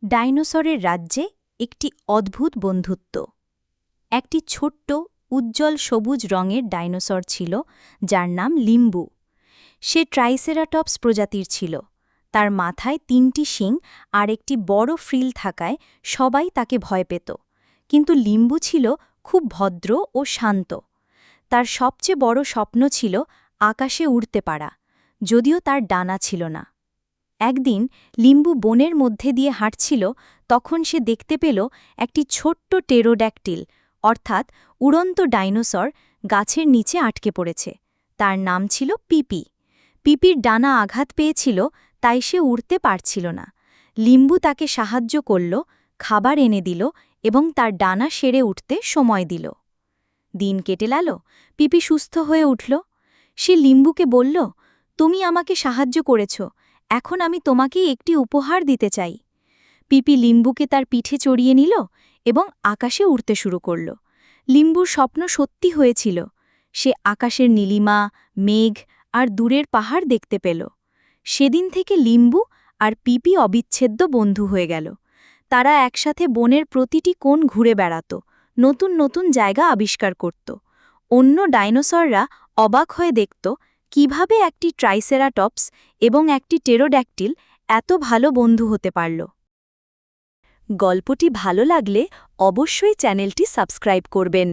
ডাইনোসরের রাজ্যে একটি অদ্ভুত বন্ধুত্ব। একটি ছোট্ট উজ্জ্বল সবুজ রঙের ডাইনোসর ছিল যার নাম লিম্বু। সে ট্রাইসেরাটপস প্রজাতির ছিল। তার মাথায় ৩টি শিং আর একটি বড় ফ্রিল থাকায় সবাই তাকে ভয় পেত। কিন্তু লিম্বু ছিল খুব ভদ্র ও শান্ত। তার সবচেয়ে বড় স্বপ্ন ছিল আকাশে উড়তে পারা, যদিও তার ডানা ছিল না। একদিন লিম্বু বনের মধ্যে দিয়ে হাঁটছিল, তখন সে দেখতে পেল একটি ছোট্ট টেরোড্যাকটিল অর্থাৎ উড়ন্ত ডাইনোসর গাছের নিচে আটকে পড়েছে। তার নাম ছিল পিপি। পিপির ডানা আঘাত পেয়েছিল, তাই সে উড়তে পারছিল না। লিম্বু তাকে সাহায্য করল, খাবার এনে দিল এবং তার ডানা সেরে উঠতে সময় দিল। দিন কেটে গেল, পিপি সুস্থ হয়ে উঠল। সে লিম্বুকে বলল, তুমি আমাকে সাহায্য করেছ, এখন আমি তোমাকেই একটি উপহার দিতে চাই। পিপি লিম্বুকে তার পিঠে চড়িয়ে নিল এবং আকাশে উড়তে শুরু করল। লিম্বুর স্বপ্ন সত্যি হয়েছিল। সে আকাশের নীলিমা, মেঘ আর দূরের পাহাড় দেখতে পেল। সেদিন থেকে লিম্বু আর পিপি অবিচ্ছেদ্য বন্ধু হয়ে গেল। তারা একসাথে বনের প্রতিটি কোণ ঘুরে বেড়াত, নতুন নতুন জায়গা আবিষ্কার করত। অন্য ডাইনোসররা অবাক হয়ে দেখত কিভাবে একটি ট্রাইসেরাটপস এবং একটি টেরোড্যাকটিল এত ভালো বন্ধু হতে পারল। গল্পটি ভালো লাগলে অবশ্যই চ্যানেলটি সাবস্ক্রাইব করবেন।